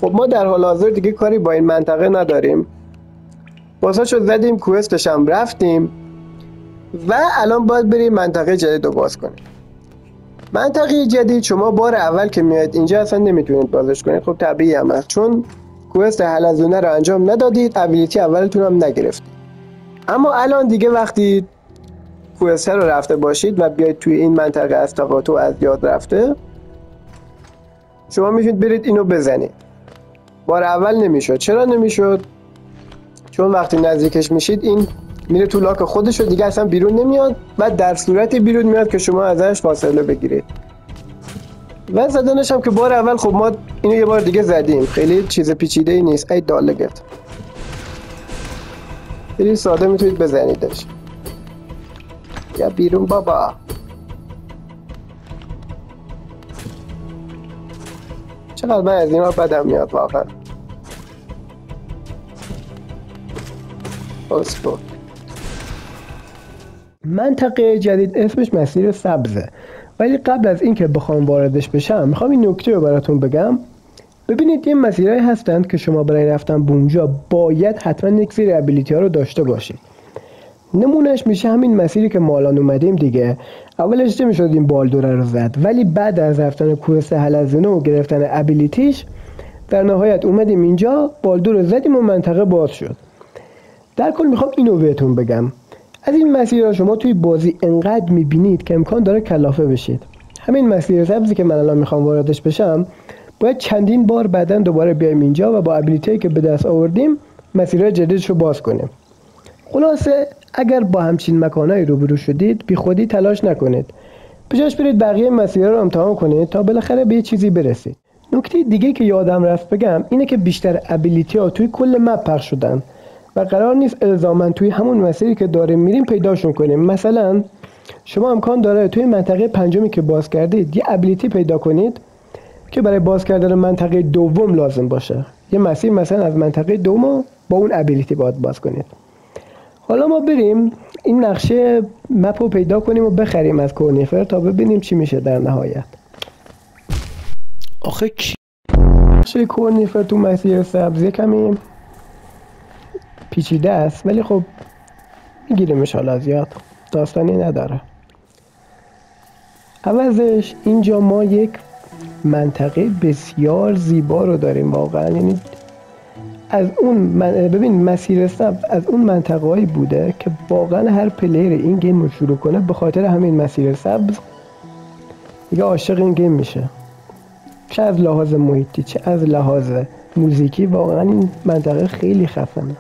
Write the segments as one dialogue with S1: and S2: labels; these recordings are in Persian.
S1: خب ما در حال حاضر دیگه کاری با این منطقه نداریم، واسه شد زدیم کوستش هم رفتیم و الان باید بریم منطقه جدید رو باز کنیم. منطقه جدید شما بار اول که میاد اینجا اصلا نمیتونید بازش کنید، خب طبیعی هم هست چون کوست حلزونه رو انجام ندادید، ابیلیتی اولتون هم نگرفتید. اما الان دیگه وقتی کوست رو رفته باشید و بیاید توی این منطقه از تقاطع از یاد رفته، شما میتونید برید اینو بزنید. بار اول نمیشد. چرا نمیشد؟ چون وقتی نزدیکش میشید این میره تو لاک خودش و دیگه اصلا بیرون نمیاد و در صورتی بیرون میاد که شما ازش فاصله بگیرید. و زدنش هم که بار اول خب ما اینو یه بار دیگه زدیم، خیلی چیز پیچیده ای نیست. ای دالگت خیلی ساده میتونید بزنیدش. یا بیرون بابا. چقدر من از اینا بدم میاد واقعا. اسکو. منطقه جدید اسمش مسیر سبزه، ولی قبل از اینکه بخوام واردش بشم میخوام این نکته رو براتون بگم. ببینید یه مسیرهایی هستند که شما برای رفتن به اونجا باید حتما یک سری ابیلیتی ها رو داشته باشید. نمونهش میشه همین مسیری که ما الان اومدیم دیگه. اولش نمیشد این بالدوره رو زد، ولی بعد از رفتن کوست حلزونه و گرفتن ابیلیتیش در نهایت اومدیم اینجا، بالدور رو زدیم و منطقه باز شد. در کل میخوام اینو بهتون بگم، از این مسیرها شما توی بازی انقدر میبینید که امکان داره کلافه بشید. همین مسیر سبزی که من الان میخوام واردش بشم باید چندین بار بعداً دوباره بیایم اینجا و با ابیلیتی که به دست آوردیم مسیرهای جدیدش رو باز کنیم. خلاصه اگر با همچین مکانایی روبرو شدید بی خودی تلاش نکنید، بجاش برید بقیه مسیرها رو امتحان کنید تا بالاخره به یه چیزی برسید. نکته دیگه که یادم رفت بگم اینه که بیشتر ابیلیتی ها توی کل مپ پخش شدن و قرار نیست الزاماً توی همون مسیری که داریم میریم پیداشون کنیم. مثلا شما امکان داره توی منطقه پنجمی که باز کردید یه ابیلیتی پیدا کنید که برای باز کردن منطقه دوم لازم باشه. یه مسیر مثلا از منطقه دوم با اون ابیلیتی باید باز کنید. حالا ما بریم این نقشه مپ رو پیدا کنیم و بخریم از کورنیفر تا ببینیم چی میشه در نهایت. آخه کی نقشه کورنیفر تو مسیر سبزی کمی پیچیده است، ولی خب میگیریمش، حالا زیاد داستانی نداره. عوضش اینجا ما یک منطقه بسیار زیبا رو داریم واقعا. یعنی از اون ببین مسیر سبز از اون منطقه‌ای بوده که واقعا هر پلیر این گیم رو شروع کنه به خاطر همین مسیر سبز دیگه عاشق این گیم میشه، چه از لحاظ محیطی چه از لحاظ موزیکی. واقعا این منطقه خیلی خفنه.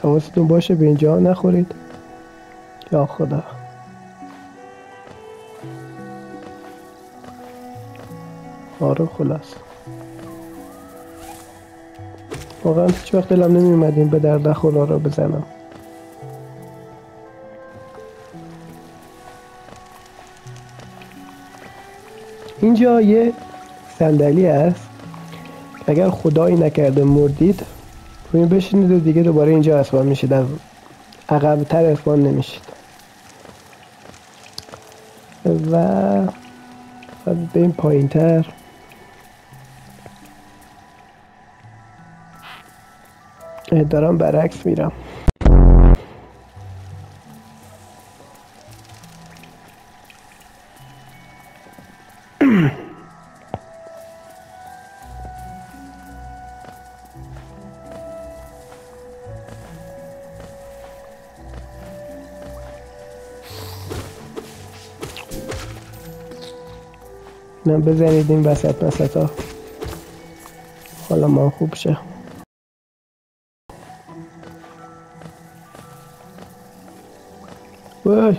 S1: حواستون باشه به اینجا نخورید. یا خدا. آره خلاص واقعا هیچ وقت دلم نمی اومدیم به درد خدا رو بزنم. اینجا یه صندلی هست، اگر خدایی نکرده مردید روی بشینید و دیگه دوباره اینجا اسبان میشید، از عقب‌تر اسبان نمیشید. و باید بریم پایین تر. دارم برعکس میرم. نه بزنید این وسط ها، حالا ما خوب شه. وای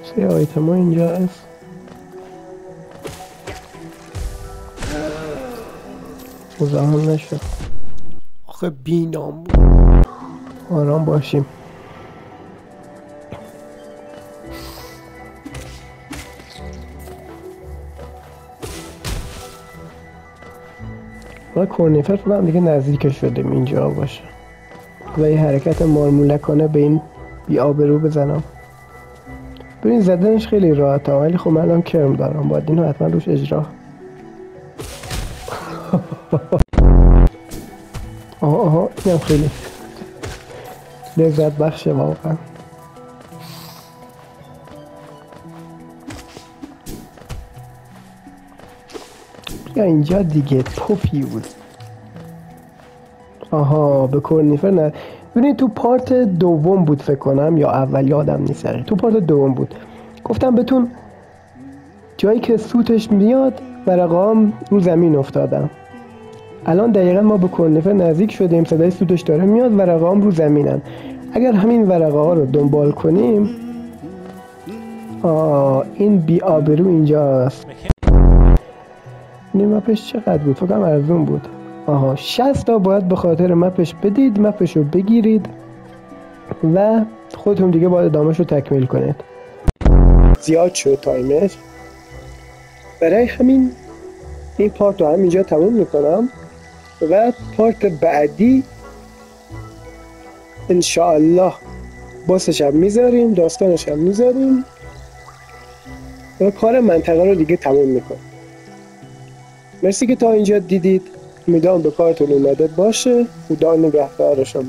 S1: چه آیتم ها اینجا هست؟ مزاحم نشد. آخه بینام بود. آرام باشیم. ما کورنیفر فکر دیگه نزدیک شدیم اینجا باشه و یه حرکت مارمولکانه به این بی آبرو بزنم. ببین زدنش خیلی راحته ولی خب من الان کرم دارم باید اینو حتما روش اجرا. آها اینم خیلی لذت بخشه واقعا. یا اینجا دیگه پوفیوز. آها به کورنیفر نه. ببینید تو پارت دوم بود فکر کنم یا اول یادم نیست. تو پارت دوم بود گفتم بهتون جایی که سوتش میاد ورقام رو زمین افتادم. الان دقیقا ما به کورنیفر نزدیک شدیم، صدای سوتش داره میاد، ورقام رو زمینن. اگر همین ورقه ها رو دنبال کنیم این بی آبرو اینجاست. این مپش چقدر بود؟ فکرم ارزون بود. 60 تا باید به خاطر مپش بدید، مپش رو بگیرید و خودتون دیگه باید ادامهش رو تکمیل کنید. زیاد شد تایمش، برای همین این پارت رو همینجا تموم میکنم و پارت بعدی انشاءالله باسش هم میذاریم، داستانش هم میذاریم و کار منطقه رو دیگه تموم میکنیم. مرسی که تا اینجا دیدید، امیدوارم به کارتون اومده باشه. خدا نگهدار شما.